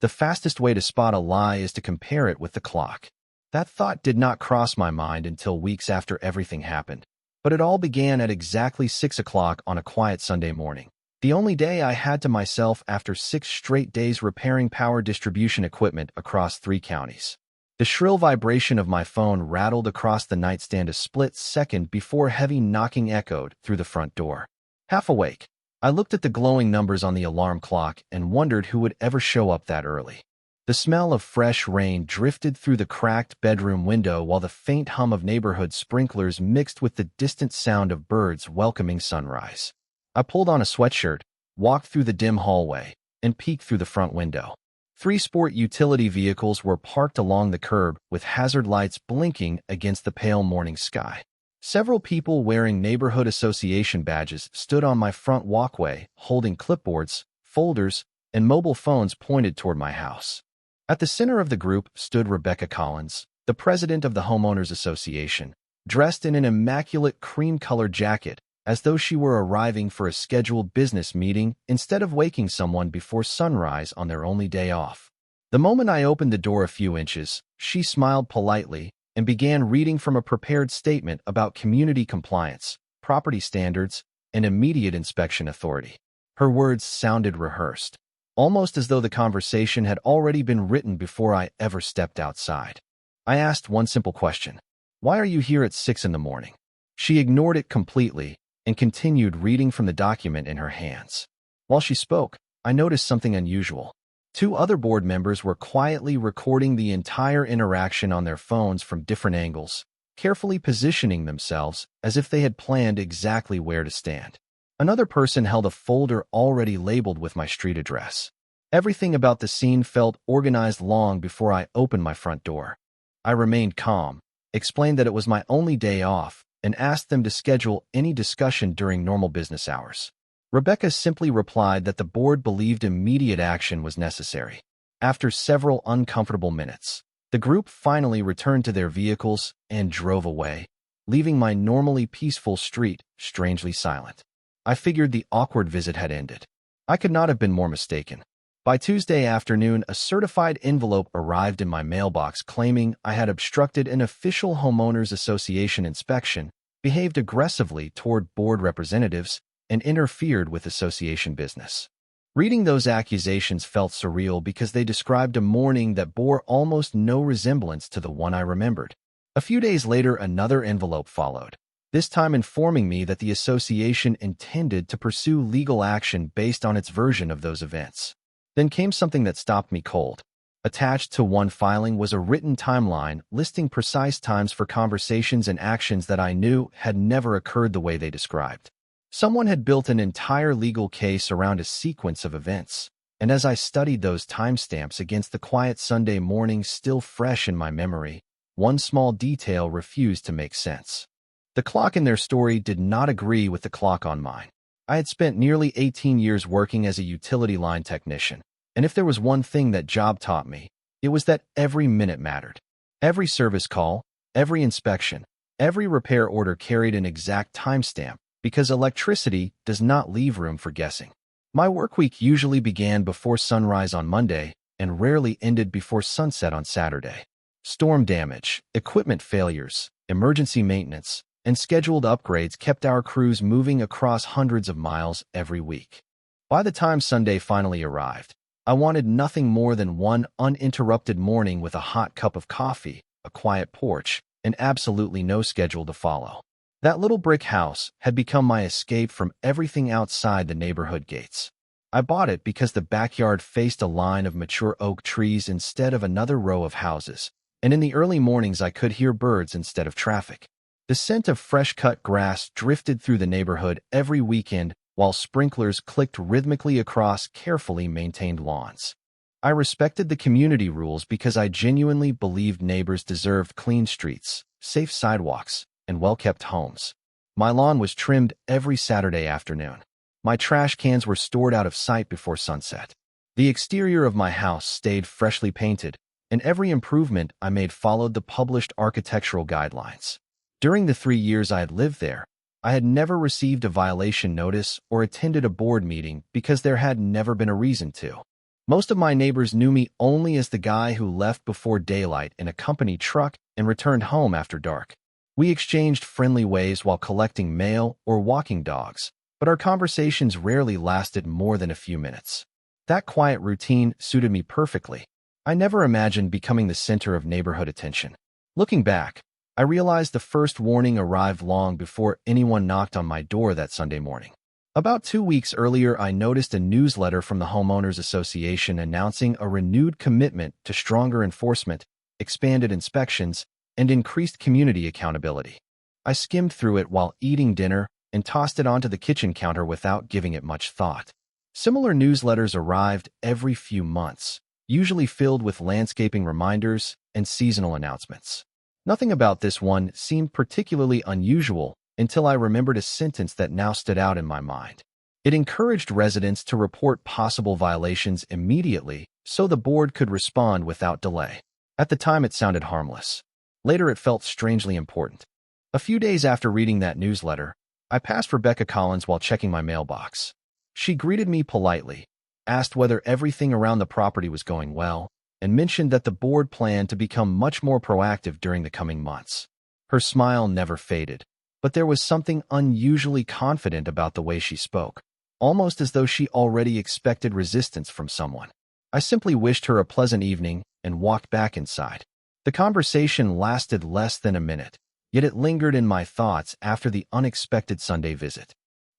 The fastest way to spot a lie is to compare it with the clock. That thought did not cross my mind until weeks after everything happened. But it all began at exactly 6 o'clock on a quiet Sunday morning. The only day I had to myself after 6 straight days repairing power distribution equipment across 3 counties. The shrill vibration of my phone rattled across the nightstand a split second before heavy knocking echoed through the front door. Half awake, I looked at the glowing numbers on the alarm clock and wondered who would ever show up that early. The smell of fresh rain drifted through the cracked bedroom window while the faint hum of neighborhood sprinklers mixed with the distant sound of birds welcoming sunrise. I pulled on a sweatshirt, walked through the dim hallway, and peeked through the front window. 3 sport utility vehicles were parked along the curb with hazard lights blinking against the pale morning sky. Several people wearing neighborhood association badges stood on my front walkway, holding clipboards, folders, and mobile phones pointed toward my house. At the center of the group stood Rebecca Collins, the president of the Homeowners Association, dressed in an immaculate cream-colored jacket, as though she were arriving for a scheduled business meeting instead of waking someone before sunrise on their only day off. The moment I opened the door a few inches, she smiled politely and began reading from a prepared statement about community compliance, property standards, and immediate inspection authority. Her words sounded rehearsed, almost as though the conversation had already been written before I ever stepped outside. I asked one simple question: "Why are you here at 6 in the morning?" She ignored it completely and continued reading from the document in her hands. While she spoke, I noticed something unusual. 2 other board members were quietly recording the entire interaction on their phones from different angles, carefully positioning themselves as if they had planned exactly where to stand. Another person held a folder already labeled with my street address. Everything about the scene felt organized long before I opened my front door. I remained calm, explained that it was my only day off, and asked them to schedule any discussion during normal business hours. Rebecca simply replied that the board believed immediate action was necessary. After several uncomfortable minutes, the group finally returned to their vehicles and drove away, leaving my normally peaceful street strangely silent. I figured the awkward visit had ended. I could not have been more mistaken. By Tuesday afternoon, a certified envelope arrived in my mailbox claiming I had obstructed an official homeowners association inspection, behaved aggressively toward board representatives, and interfered with association business. Reading those accusations felt surreal because they described a morning that bore almost no resemblance to the one I remembered. A few days later, another envelope followed, this time informing me that the association intended to pursue legal action based on its version of those events. Then came something that stopped me cold. Attached to one filing was a written timeline listing precise times for conversations and actions that I knew had never occurred the way they described. Someone had built an entire legal case around a sequence of events, and as I studied those timestamps against the quiet Sunday morning still fresh in my memory, one small detail refused to make sense. The clock in their story did not agree with the clock on mine. I had spent nearly 18 years working as a utility line technician, and if there was one thing that job taught me, it was that every minute mattered. Every service call, every inspection, every repair order carried an exact timestamp because electricity does not leave room for guessing. My work week usually began before sunrise on Monday and rarely ended before sunset on Saturday. Storm damage, equipment failures, emergency maintenance, and scheduled upgrades kept our crews moving across hundreds of miles every week. By the time Sunday finally arrived, I wanted nothing more than one uninterrupted morning with a hot cup of coffee, a quiet porch, and absolutely no schedule to follow. That little brick house had become my escape from everything outside the neighborhood gates. I bought it because the backyard faced a line of mature oak trees instead of another row of houses, and in the early mornings I could hear birds instead of traffic. The scent of fresh-cut grass drifted through the neighborhood every weekend while sprinklers clicked rhythmically across carefully maintained lawns. I respected the community rules because I genuinely believed neighbors deserved clean streets, safe sidewalks, and well-kept homes. My lawn was trimmed every Saturday afternoon. My trash cans were stored out of sight before sunset. The exterior of my house stayed freshly painted, and every improvement I made followed the published architectural guidelines. During the 3 years I had lived there, I had never received a violation notice or attended a board meeting because there had never been a reason to. Most of my neighbors knew me only as the guy who left before daylight in a company truck and returned home after dark. We exchanged friendly waves while collecting mail or walking dogs, but our conversations rarely lasted more than a few minutes. That quiet routine suited me perfectly. I never imagined becoming the center of neighborhood attention. Looking back, I realized the first warning arrived long before anyone knocked on my door that Sunday morning. About 2 weeks earlier, I noticed a newsletter from the Homeowners Association announcing a renewed commitment to stronger enforcement, expanded inspections, and increased community accountability. I skimmed through it while eating dinner and tossed it onto the kitchen counter without giving it much thought. Similar newsletters arrived every few months, usually filled with landscaping reminders and seasonal announcements. Nothing about this one seemed particularly unusual until I remembered a sentence that now stood out in my mind. It encouraged residents to report possible violations immediately so the board could respond without delay. At the time, it sounded harmless. Later, it felt strangely important. A few days after reading that newsletter, I passed Rebecca Collins while checking my mailbox. She greeted me politely, asked whether everything around the property was going well, and mentioned that the board planned to become much more proactive during the coming months. Her smile never faded, but there was something unusually confident about the way she spoke, almost as though she already expected resistance from someone. I simply wished her a pleasant evening and walked back inside. The conversation lasted less than a minute, yet it lingered in my thoughts after the unexpected Sunday visit.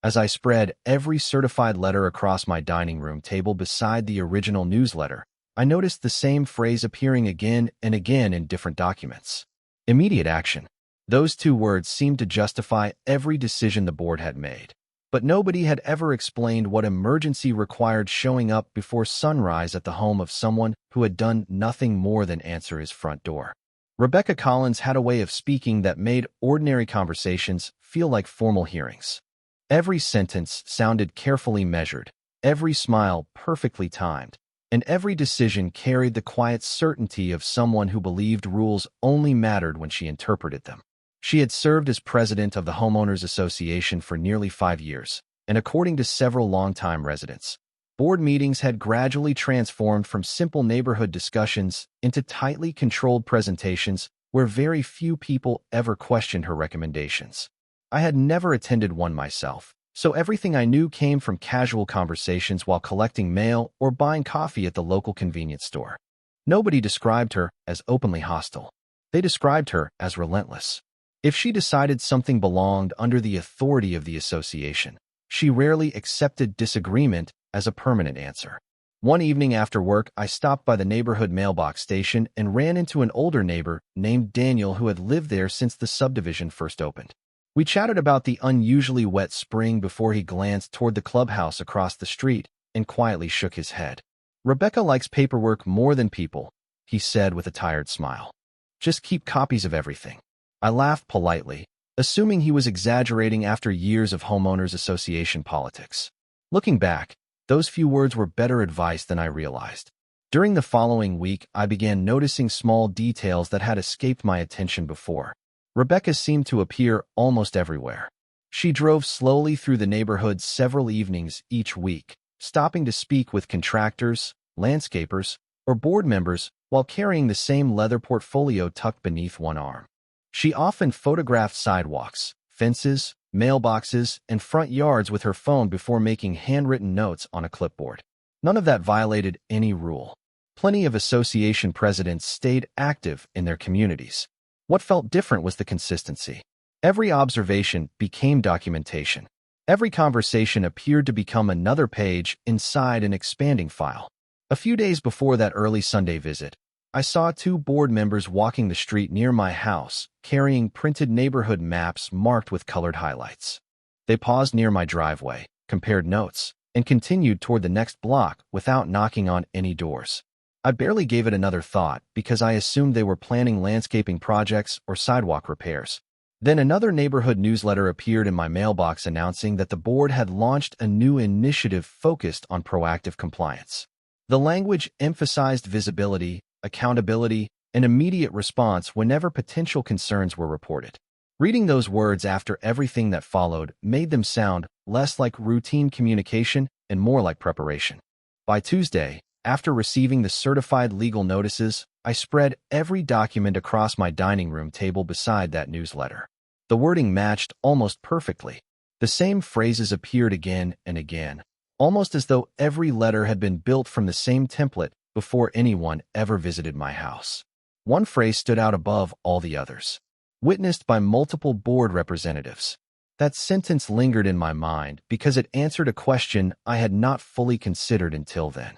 As I spread every certified letter across my dining room table beside the original newsletter, I noticed the same phrase appearing again and again in different documents. Immediate action. Those 2 words seemed to justify every decision the board had made. But nobody had ever explained what emergency required showing up before sunrise at the home of someone who had done nothing more than answer his front door. Rebecca Collins had a way of speaking that made ordinary conversations feel like formal hearings. Every sentence sounded carefully measured, every smile perfectly timed, and every decision carried the quiet certainty of someone who believed rules only mattered when she interpreted them. She had served as president of the Homeowners Association for nearly 5 years, and according to several longtime residents, board meetings had gradually transformed from simple neighborhood discussions into tightly controlled presentations where very few people ever questioned her recommendations. I had never attended one myself, so everything I knew came from casual conversations while collecting mail or buying coffee at the local convenience store. Nobody described her as openly hostile. They described her as relentless. If she decided something belonged under the authority of the association, she rarely accepted disagreement as a permanent answer. One evening after work, I stopped by the neighborhood mailbox station and ran into an older neighbor named Daniel who had lived there since the subdivision first opened. We chatted about the unusually wet spring before he glanced toward the clubhouse across the street and quietly shook his head. "Rebecca likes paperwork more than people," he said with a tired smile. "Just keep copies of everything." I laughed politely, assuming he was exaggerating after years of homeowners association politics. Looking back, those few words were better advice than I realized. During the following week, I began noticing small details that had escaped my attention before. Rebecca seemed to appear almost everywhere. She drove slowly through the neighborhood several evenings each week, stopping to speak with contractors, landscapers, or board members while carrying the same leather portfolio tucked beneath one arm. She often photographed sidewalks, fences, mailboxes, and front yards with her phone before making handwritten notes on a clipboard. None of that violated any rule. Plenty of association presidents stayed active in their communities. What felt different was the consistency. Every observation became documentation. Every conversation appeared to become another page inside an expanding file. A few days before that early Sunday visit, I saw 2 board members walking the street near my house, carrying printed neighborhood maps marked with colored highlights. They paused near my driveway, compared notes, and continued toward the next block without knocking on any doors. I barely gave it another thought because I assumed they were planning landscaping projects or sidewalk repairs. Then another neighborhood newsletter appeared in my mailbox announcing that the board had launched a new initiative focused on proactive compliance. The language emphasized visibility, accountability, and immediate response whenever potential concerns were reported. Reading those words after everything that followed made them sound less like routine communication and more like preparation. By Tuesday, After receiving the certified legal notices, I spread every document across my dining room table beside that newsletter. The wording matched almost perfectly. The same phrases appeared again and again, almost as though every letter had been built from the same template before anyone ever visited my house. One phrase stood out above all the others. Witnessed by multiple board representatives. That sentence lingered in my mind because it answered a question I had not fully considered until then.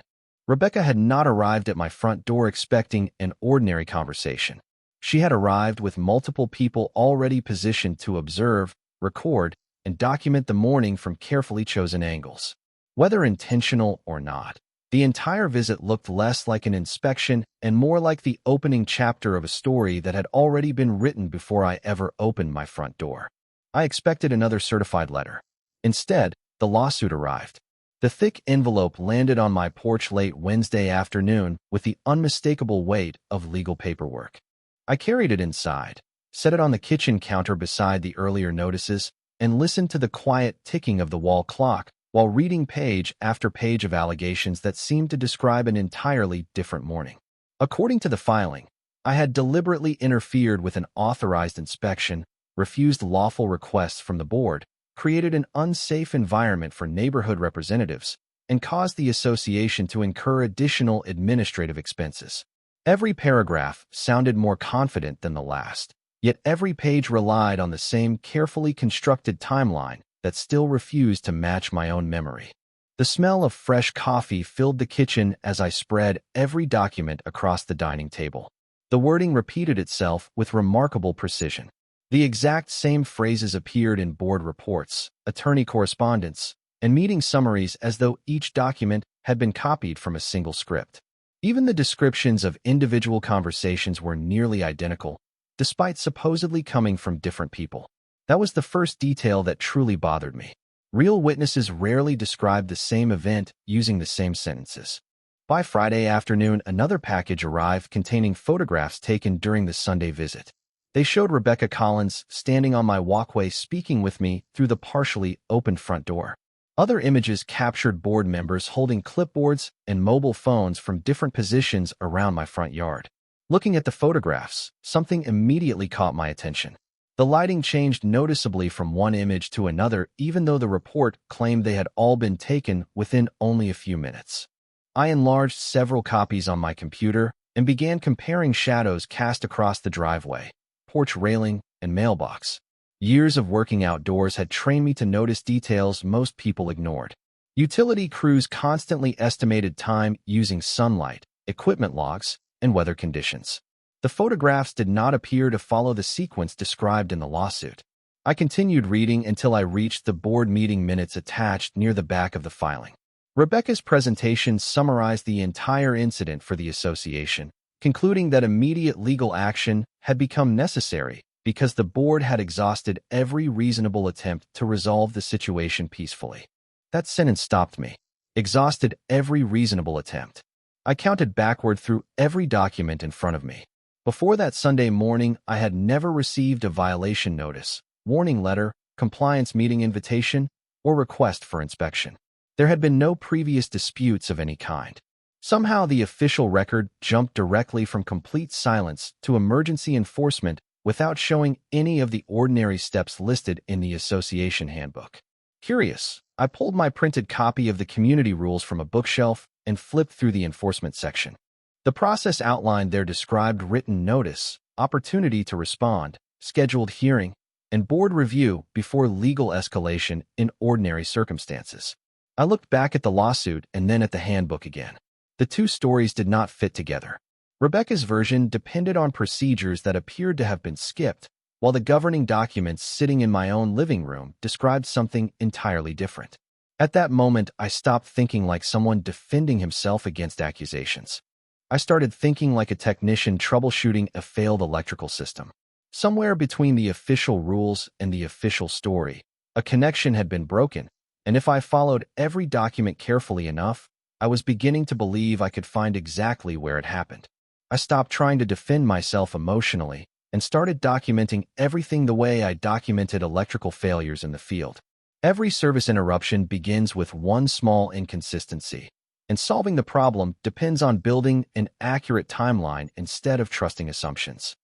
Rebecca had not arrived at my front door expecting an ordinary conversation. She had arrived with multiple people already positioned to observe, record, and document the morning from carefully chosen angles. Whether intentional or not, the entire visit looked less like an inspection and more like the opening chapter of a story that had already been written before I ever opened my front door. I expected another certified letter. Instead, the lawsuit arrived. The thick envelope landed on my porch late Wednesday afternoon with the unmistakable weight of legal paperwork. I carried it inside, set it on the kitchen counter beside the earlier notices, and listened to the quiet ticking of the wall clock while reading page after page of allegations that seemed to describe an entirely different morning. According to the filing, I had deliberately interfered with an authorized inspection, refused lawful requests from the board, created an unsafe environment for neighborhood representatives, and caused the association to incur additional administrative expenses. Every paragraph sounded more confident than the last, yet every page relied on the same carefully constructed timeline that still refused to match my own memory. The smell of fresh coffee filled the kitchen as I spread every document across the dining table. The wording repeated itself with remarkable precision. The exact same phrases appeared in board reports, attorney correspondence, and meeting summaries as though each document had been copied from a single script. Even the descriptions of individual conversations were nearly identical, despite supposedly coming from different people. That was the first detail that truly bothered me. Real witnesses rarely described the same event using the same sentences. By Friday afternoon, another package arrived containing photographs taken during the Sunday visit. They showed Rebecca Collins standing on my walkway speaking with me through the partially opened front door. Other images captured board members holding clipboards and mobile phones from different positions around my front yard. Looking at the photographs, something immediately caught my attention. The lighting changed noticeably from one image to another, even though the report claimed they had all been taken within only a few minutes. I enlarged several copies on my computer and began comparing shadows cast across the driveway, porch railing, and mailbox. Years of working outdoors had trained me to notice details most people ignored. Utility crews constantly estimated time using sunlight, equipment logs, and weather conditions. The photographs did not appear to follow the sequence described in the lawsuit. I continued reading until I reached the board meeting minutes attached near the back of the filing. Rebecca's presentation summarized the entire incident for the association, concluding that immediate legal action had become necessary because the board had exhausted every reasonable attempt to resolve the situation peacefully. That sentence stopped me. Exhausted every reasonable attempt. I counted backward through every document in front of me. Before that Sunday morning, I had never received a violation notice, warning letter, compliance meeting invitation, or request for inspection. There had been no previous disputes of any kind. Somehow the official record jumped directly from complete silence to emergency enforcement without showing any of the ordinary steps listed in the association handbook. Curious, I pulled my printed copy of the community rules from a bookshelf and flipped through the enforcement section. The process outlined their described written notice, opportunity to respond, scheduled hearing, and board review before legal escalation in ordinary circumstances. I looked back at the lawsuit and then at the handbook again. The two stories did not fit together. Rebecca's version depended on procedures that appeared to have been skipped, while the governing documents sitting in my own living room described something entirely different. At that moment, I stopped thinking like someone defending himself against accusations. I started thinking like a technician troubleshooting a failed electrical system. Somewhere between the official rules and the official story, a connection had been broken, and if I followed every document carefully enough, I was beginning to believe I could find exactly where it happened. I stopped trying to defend myself emotionally and started documenting everything the way I documented electrical failures in the field. Every service interruption begins with one small inconsistency. and solving the problem depends on building an accurate timeline instead of trusting assumptions.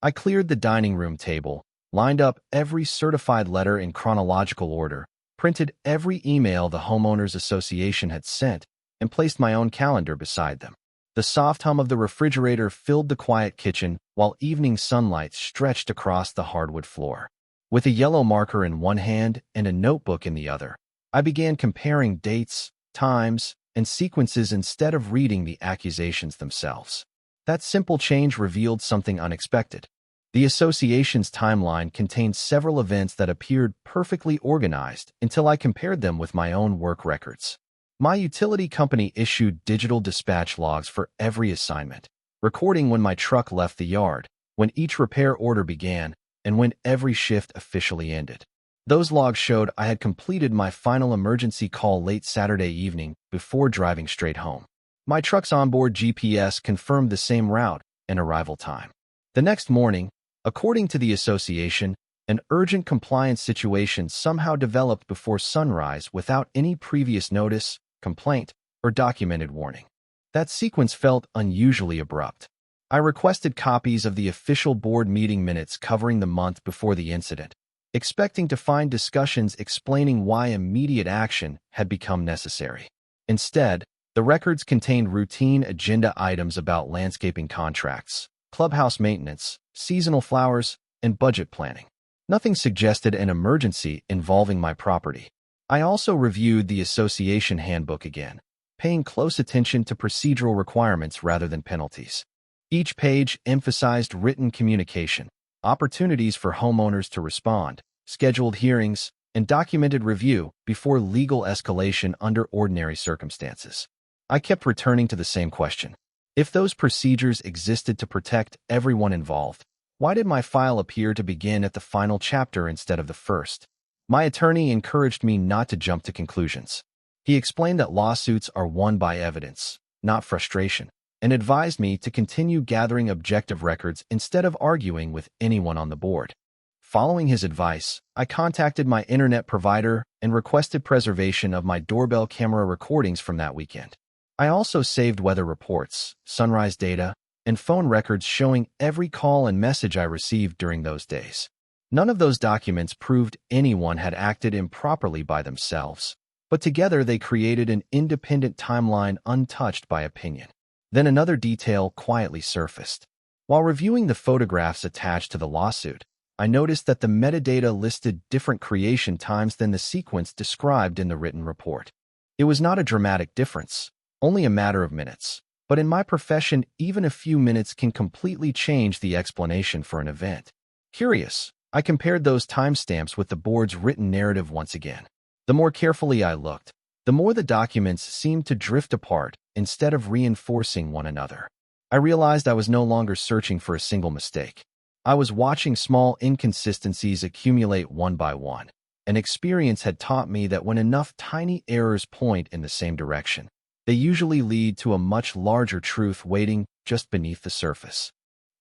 I cleared the dining room table, lined up every certified letter in chronological order, printed every email the homeowners association had sent, and placed my own calendar beside them. The soft hum of the refrigerator filled the quiet kitchen while evening sunlight stretched across the hardwood floor. With a yellow marker in one hand and a notebook in the other, I began comparing dates, times, and sequences instead of reading the accusations themselves. That simple change revealed something unexpected. The association's timeline contained several events that appeared perfectly organized until I compared them with my own work records. My utility company issued digital dispatch logs for every assignment, recording when my truck left the yard, when each repair order began, and when every shift officially ended. Those logs showed I had completed my final emergency call late Saturday evening before driving straight home. My truck's onboard GPS confirmed the same route and arrival time. The next morning, according to the association, an urgent compliance situation somehow developed before sunrise without any previous notice, complaint, or documented warning. That sequence felt unusually abrupt. I requested copies of the official board meeting minutes covering the month before the incident, expecting to find discussions explaining why immediate action had become necessary. Instead, the records contained routine agenda items about landscaping contracts, clubhouse maintenance, seasonal flowers, and budget planning. Nothing suggested an emergency involving my property. I also reviewed the association handbook again, paying close attention to procedural requirements rather than penalties. Each page emphasized written communication, opportunities for homeowners to respond, scheduled hearings, and documented review before legal escalation under ordinary circumstances. I kept returning to the same question. If those procedures existed to protect everyone involved, why did my file appear to begin at the final chapter instead of the first? My attorney encouraged me not to jump to conclusions. He explained that lawsuits are won by evidence, not frustration, and advised me to continue gathering objective records instead of arguing with anyone on the board. Following his advice, I contacted my internet provider and requested preservation of my doorbell camera recordings from that weekend. I also saved weather reports, sunrise data, and phone records showing every call and message I received during those days. None of those documents proved anyone had acted improperly by themselves, but together they created an independent timeline untouched by opinion. Then another detail quietly surfaced. While reviewing the photographs attached to the lawsuit, I noticed that the metadata listed different creation times than the sequence described in the written report. It was not a dramatic difference, only a matter of minutes. But in my profession, even a few minutes can completely change the explanation for an event. Curious, I compared those timestamps with the board's written narrative once again. The more carefully I looked, the more the documents seemed to drift apart instead of reinforcing one another. I realized I was no longer searching for a single mistake. I was watching small inconsistencies accumulate one by one. And experience had taught me that when enough tiny errors point in the same direction, they usually lead to a much larger truth waiting just beneath the surface.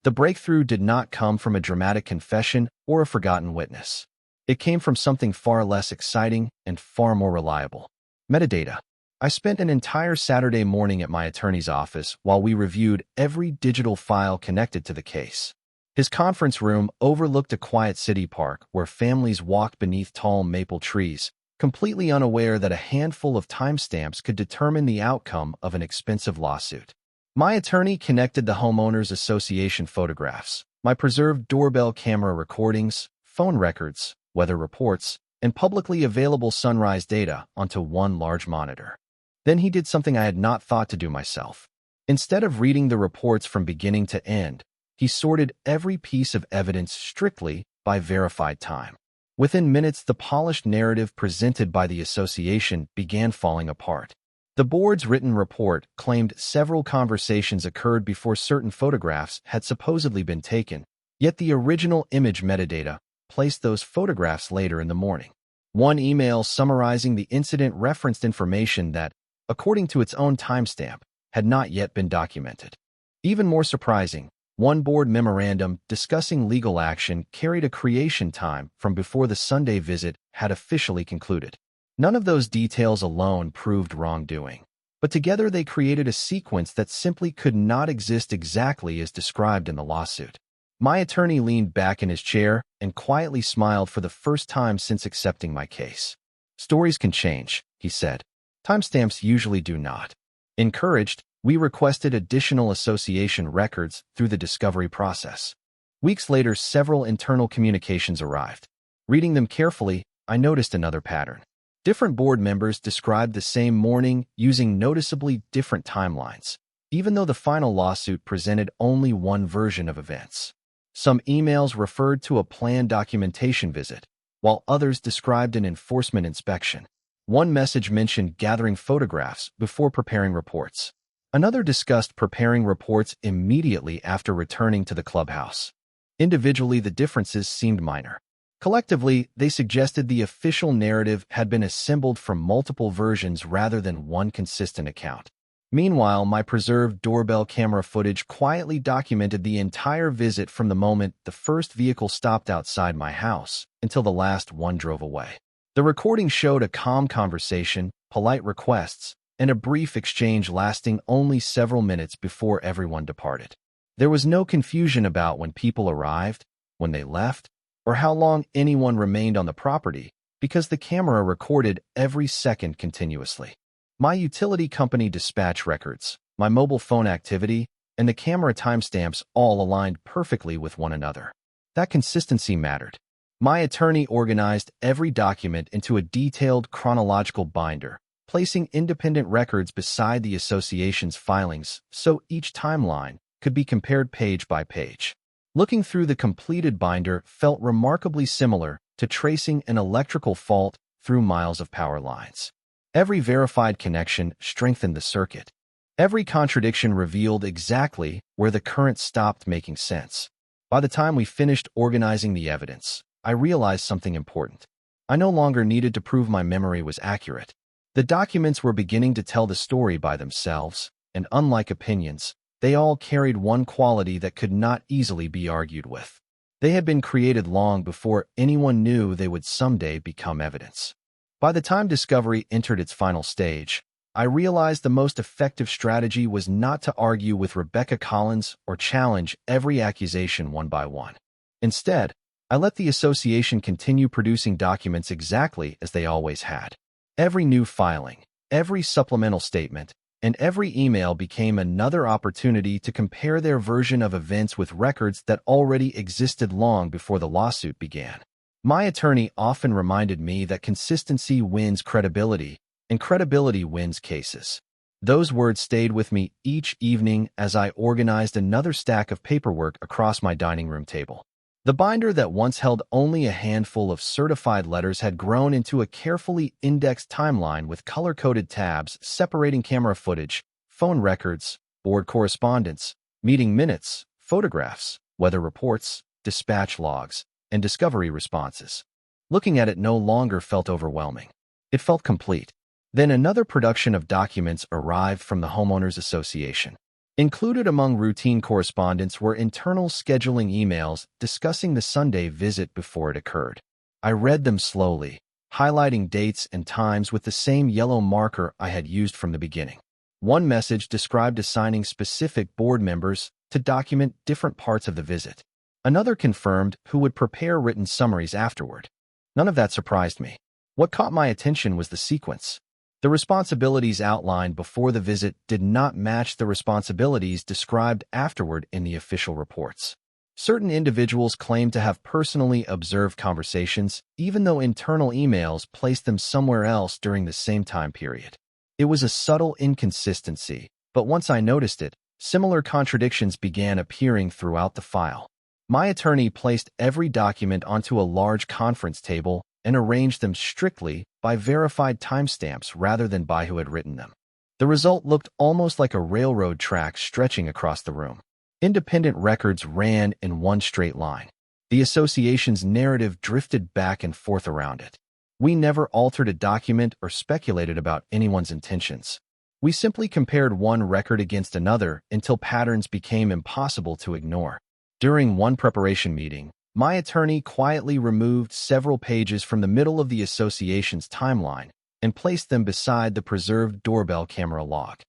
The breakthrough did not come from a dramatic confession or a forgotten witness. It came from something far less exciting and far more reliable. Metadata. I spent an entire Saturday morning at my attorney's office while we reviewed every digital file connected to the case. His conference room overlooked a quiet city park where families walked beneath tall maple trees, completely unaware that a handful of timestamps could determine the outcome of an expensive lawsuit. My attorney connected the homeowners association photographs, my preserved doorbell camera recordings, phone records, weather reports, and publicly available sunrise data onto one large monitor. Then he did something I had not thought to do myself. Instead of reading the reports from beginning to end, he sorted every piece of evidence strictly by verified time. Within minutes, the polished narrative presented by the association began falling apart. The board's written report claimed several conversations occurred before certain photographs had supposedly been taken, yet the original image metadata placed those photographs later in the morning. One email summarizing the incident referenced information that, according to its own timestamp, had not yet been documented. Even more surprising, one board memorandum discussing legal action carried a creation time from before the Sunday visit had officially concluded. None of those details alone proved wrongdoing. but together they created a sequence that simply could not exist exactly as described in the lawsuit. My attorney leaned back in his chair and quietly smiled for the first time since accepting my case. "Stories can change," he said. "Timestamps usually do not." Encouraged, we requested additional association records through the discovery process. Weeks later, several internal communications arrived. Reading them carefully, I noticed another pattern. Different board members described the same morning using noticeably different timelines, even though the final lawsuit presented only one version of events. Some emails referred to a planned documentation visit, while others described an enforcement inspection. One message mentioned gathering photographs before preparing reports. Another discussed preparing reports immediately after returning to the clubhouse. Individually, the differences seemed minor. Collectively, they suggested the official narrative had been assembled from multiple versions rather than one consistent account. Meanwhile, my preserved doorbell camera footage quietly documented the entire visit from the moment the first vehicle stopped outside my house until the last one drove away. The recording showed a calm conversation, polite requests, and a brief exchange lasting only several minutes before everyone departed. There was no confusion about when people arrived, when they left, or how long anyone remained on the property, because the camera recorded every second continuously. My utility company dispatch records, my mobile phone activity, and the camera timestamps all aligned perfectly with one another. That consistency mattered. My attorney organized every document into a detailed chronological binder, placing independent records beside the association's filings so each timeline could be compared page by page. Looking through the completed binder felt remarkably similar to tracing an electrical fault through miles of power lines. Every verified connection strengthened the circuit. Every contradiction revealed exactly where the current stopped making sense. By the time we finished organizing the evidence, I realized something important. I no longer needed to prove my memory was accurate. The documents were beginning to tell the story by themselves, and unlike opinions, they all carried one quality that could not easily be argued with. They had been created long before anyone knew they would someday become evidence. By the time discovery entered its final stage, I realized the most effective strategy was not to argue with Rebecca Collins or challenge every accusation one by one. Instead, I let the association continue producing documents exactly as they always had. Every new filing, every supplemental statement, and every email became another opportunity to compare their version of events with records that already existed long before the lawsuit began. My attorney often reminded me that consistency wins credibility, and credibility wins cases. Those words stayed with me each evening as I organized another stack of paperwork across my dining room table. The binder that once held only a handful of certified letters had grown into a carefully indexed timeline with color-coded tabs separating camera footage, phone records, board correspondence, meeting minutes, photographs, weather reports, dispatch logs, and discovery responses. Looking at it no longer felt overwhelming. It felt complete. Then another production of documents arrived from the Homeowners Association. Included among routine correspondence were internal scheduling emails discussing the Sunday visit before it occurred. I read them slowly, highlighting dates and times with the same yellow marker I had used from the beginning. One message described assigning specific board members to document different parts of the visit. Another confirmed who would prepare written summaries afterward. None of that surprised me. What caught my attention was the sequence. The responsibilities outlined before the visit did not match the responsibilities described afterward in the official reports. Certain individuals claimed to have personally observed conversations, even though internal emails placed them somewhere else during the same time period. It was a subtle inconsistency, but once I noticed it, similar contradictions began appearing throughout the file. My attorney placed every document onto a large conference table and arranged them strictly by verified timestamps rather than by who had written them. The result looked almost like a railroad track stretching across the room. Independent records ran in one straight line. The association's narrative drifted back and forth around it. We never altered a document or speculated about anyone's intentions. We simply compared one record against another until patterns became impossible to ignore. During one preparation meeting, my attorney quietly removed several pages from the middle of the association's timeline and placed them beside the preserved doorbell camera log.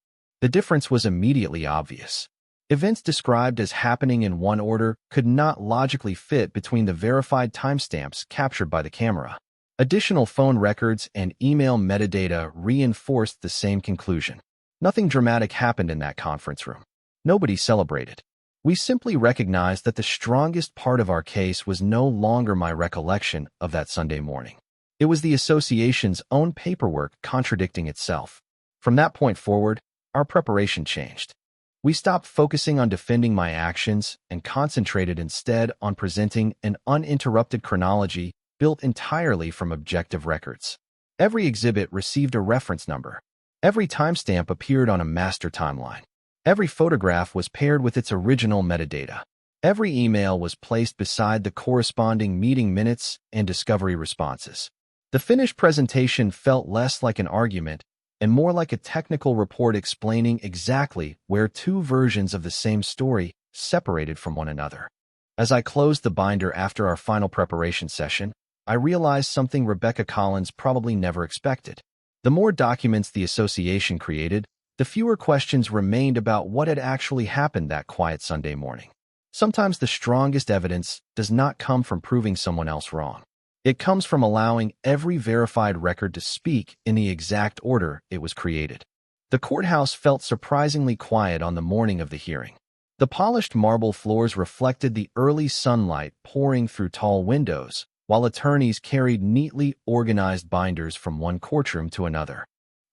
The difference was immediately obvious. Events described as happening in one order could not logically fit between the verified timestamps captured by the camera. Additional phone records and email metadata reinforced the same conclusion. Nothing dramatic happened in that conference room. Nobody celebrated. We simply recognized that the strongest part of our case was no longer my recollection of that Sunday morning. It was the association's own paperwork contradicting itself. From that point forward, our preparation changed. We stopped focusing on defending my actions and concentrated instead on presenting an uninterrupted chronology built entirely from objective records. Every exhibit received a reference number. Every timestamp appeared on a master timeline. Every photograph was paired with its original metadata. Every email was placed beside the corresponding meeting minutes and discovery responses. The finished presentation felt less like an argument and more like a technical report explaining exactly where two versions of the same story separated from one another. As I closed the binder after our final preparation session, I realized something Rebecca Collins probably never expected. The more documents the association created, the fewer questions remained about what had actually happened that quiet Sunday morning. Sometimes the strongest evidence does not come from proving someone else wrong. It comes from allowing every verified record to speak in the exact order it was created. The courthouse felt surprisingly quiet on the morning of the hearing. The polished marble floors reflected the early sunlight pouring through tall windows, while attorneys carried neatly organized binders from one courtroom to another.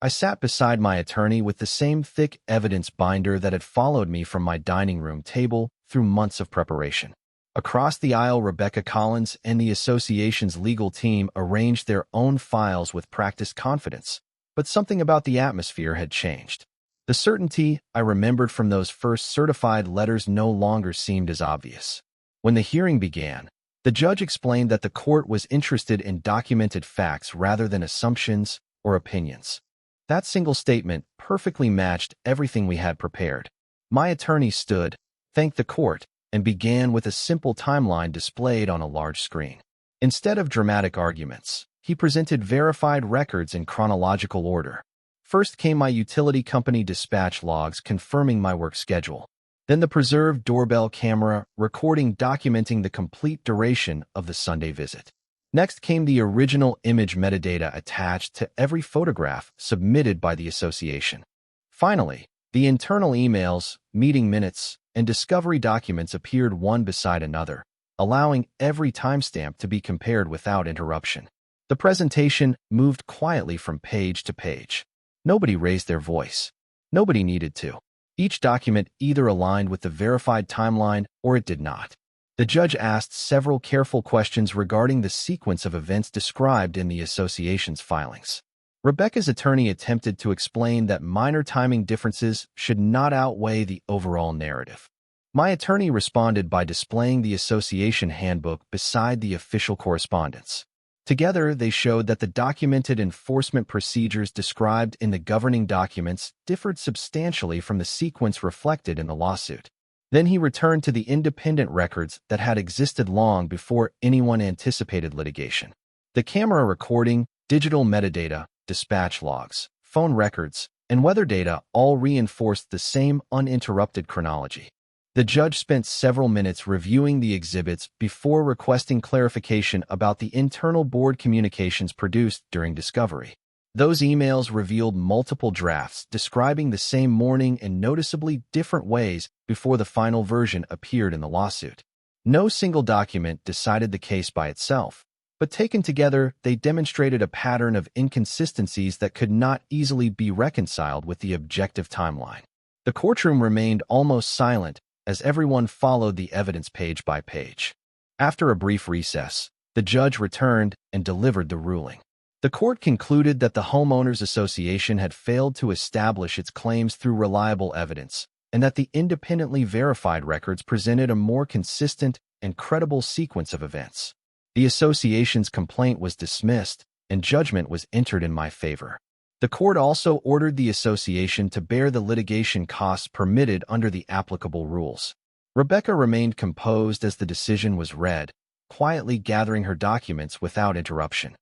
I sat beside my attorney with the same thick evidence binder that had followed me from my dining room table through months of preparation. Across the aisle, Rebecca Collins and the association's legal team arranged their own files with practiced confidence, but something about the atmosphere had changed. The certainty I remembered from those first certified letters no longer seemed as obvious. When the hearing began, the judge explained that the court was interested in documented facts rather than assumptions or opinions. That single statement perfectly matched everything we had prepared. My attorney stood, thanked the court, and began with a simple timeline displayed on a large screen. Instead of dramatic arguments, he presented verified records in chronological order. First came my utility company dispatch logs confirming my work schedule. Then the preserved doorbell camera recording documenting the complete duration of the Sunday visit. Next came the original image metadata attached to every photograph submitted by the association. Finally, the internal emails, meeting minutes, and discovery documents appeared one beside another, allowing every timestamp to be compared without interruption. The presentation moved quietly from page to page. Nobody raised their voice. Nobody needed to. Each document either aligned with the verified timeline or it did not. The judge asked several careful questions regarding the sequence of events described in the association's filings. Rebecca's attorney attempted to explain that minor timing differences should not outweigh the overall narrative. My attorney responded by displaying the association handbook beside the official correspondence. Together, they showed that the documented enforcement procedures described in the governing documents differed substantially from the sequence reflected in the lawsuit. Then he returned to the independent records that had existed long before anyone anticipated litigation. The camera recording, digital metadata, dispatch logs, phone records, and weather data all reinforced the same uninterrupted chronology. The judge spent several minutes reviewing the exhibits before requesting clarification about the internal board communications produced during discovery. Those emails revealed multiple drafts describing the same morning in noticeably different ways before the final version appeared in the lawsuit. No single document decided the case by itself, but taken together, they demonstrated a pattern of inconsistencies that could not easily be reconciled with the objective timeline. The courtroom remained almost silent as everyone followed the evidence page by page. After a brief recess, the judge returned and delivered the ruling. The court concluded that the Homeowners Association had failed to establish its claims through reliable evidence, and that the independently verified records presented a more consistent and credible sequence of events. The association's complaint was dismissed, and judgment was entered in my favor. The court also ordered the association to bear the litigation costs permitted under the applicable rules. Rebecca remained composed as the decision was read, quietly gathering her documents without interruption.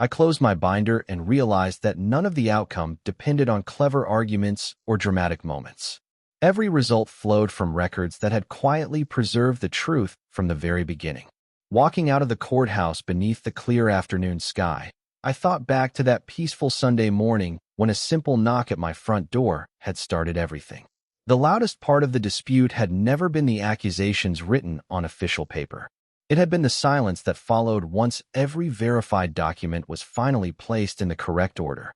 I closed my binder and realized that none of the outcome depended on clever arguments or dramatic moments. Every result flowed from records that had quietly preserved the truth from the very beginning. Walking out of the courthouse beneath the clear afternoon sky, I thought back to that peaceful Sunday morning when a simple knock at my front door had started everything. The loudest part of the dispute had never been the accusations written on official paper. It had been the silence that followed once every verified document was finally placed in the correct order.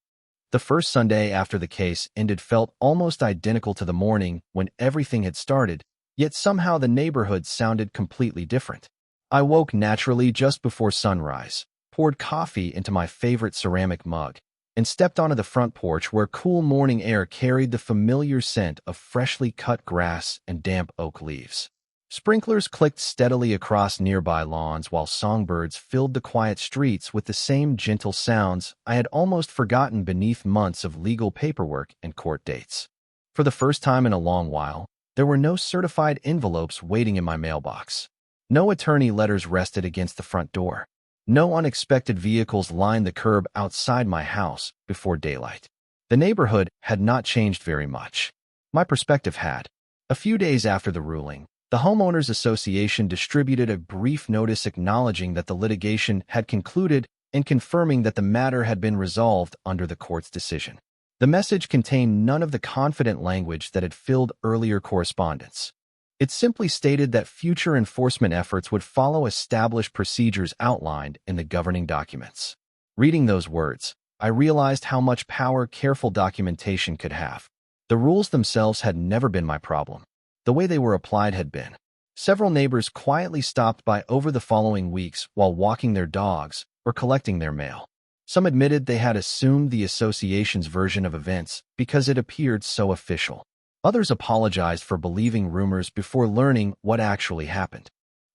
The first Sunday after the case ended felt almost identical to the morning when everything had started, yet somehow the neighborhood sounded completely different. I woke naturally just before sunrise, poured coffee into my favorite ceramic mug, and stepped onto the front porch where cool morning air carried the familiar scent of freshly cut grass and damp oak leaves. Sprinklers clicked steadily across nearby lawns while songbirds filled the quiet streets with the same gentle sounds I had almost forgotten beneath months of legal paperwork and court dates. For the first time in a long while, there were no certified envelopes waiting in my mailbox. No attorney letters rested against the front door. No unexpected vehicles lined the curb outside my house before daylight. The neighborhood had not changed very much. My perspective had. A few days after the ruling, the Homeowners Association distributed a brief notice acknowledging that the litigation had concluded and confirming that the matter had been resolved under the court's decision. The message contained none of the confident language that had filled earlier correspondence. It simply stated that future enforcement efforts would follow established procedures outlined in the governing documents. Reading those words, I realized how much power careful documentation could have. The rules themselves had never been my problem. The way they were applied had been. Several neighbors quietly stopped by over the following weeks while walking their dogs or collecting their mail. Some admitted they had assumed the association's version of events because it appeared so official. Others apologized for believing rumors before learning what actually happened.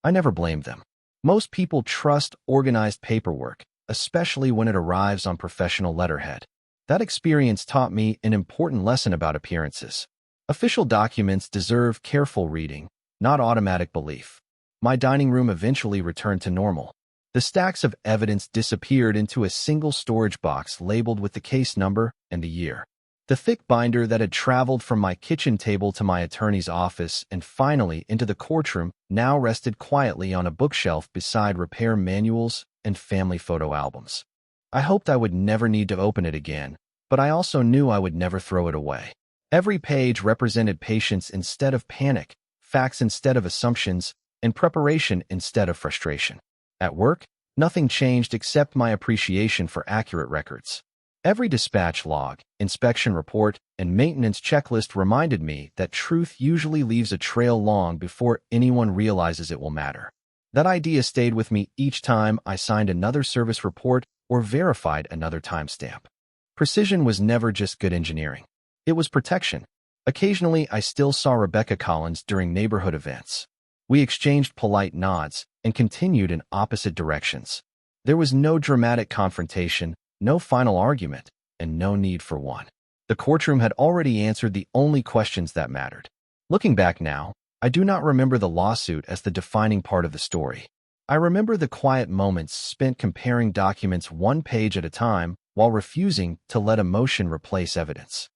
I never blamed them. Most people trust organized paperwork, especially when it arrives on professional letterhead. That experience taught me an important lesson about appearances. Official documents deserve careful reading, not automatic belief. My dining room eventually returned to normal. The stacks of evidence disappeared into a single storage box labeled with the case number and the year. The thick binder that had traveled from my kitchen table to my attorney's office and finally into the courtroom now rested quietly on a bookshelf beside repair manuals and family photo albums. I hoped I would never need to open it again, but I also knew I would never throw it away. Every page represented patience instead of panic, facts instead of assumptions, and preparation instead of frustration. At work, nothing changed except my appreciation for accurate records. Every dispatch log, inspection report, and maintenance checklist reminded me that truth usually leaves a trail long before anyone realizes it will matter. That idea stayed with me each time I signed another service report or verified another timestamp. Precision was never just good engineering. It was protection. Occasionally, I still saw Rebecca Collins during neighborhood events. We exchanged polite nods and continued in opposite directions. There was no dramatic confrontation, no final argument, and no need for one. The courtroom had already answered the only questions that mattered. Looking back now, I do not remember the lawsuit as the defining part of the story. I remember the quiet moments spent comparing documents one page at a time while refusing to let emotion replace evidence.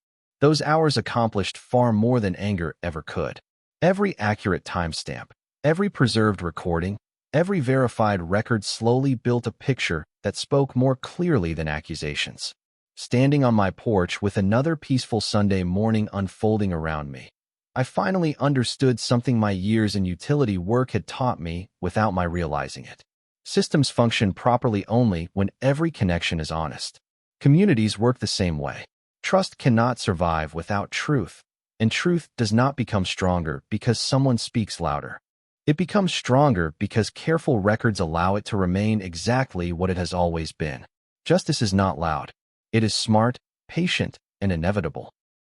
Those hours accomplished far more than anger ever could. Every accurate timestamp, every preserved recording, every verified record slowly built a picture that spoke more clearly than accusations. Standing on my porch with another peaceful Sunday morning unfolding around me, I finally understood something my years in utility work had taught me without my realizing it. Systems function properly only when every connection is honest. Communities work the same way. Trust cannot survive without truth, and truth does not become stronger because someone speaks louder. It becomes stronger because careful records allow it to remain exactly what it has always been. Justice is not loud. It is smart, patient, and inevitable.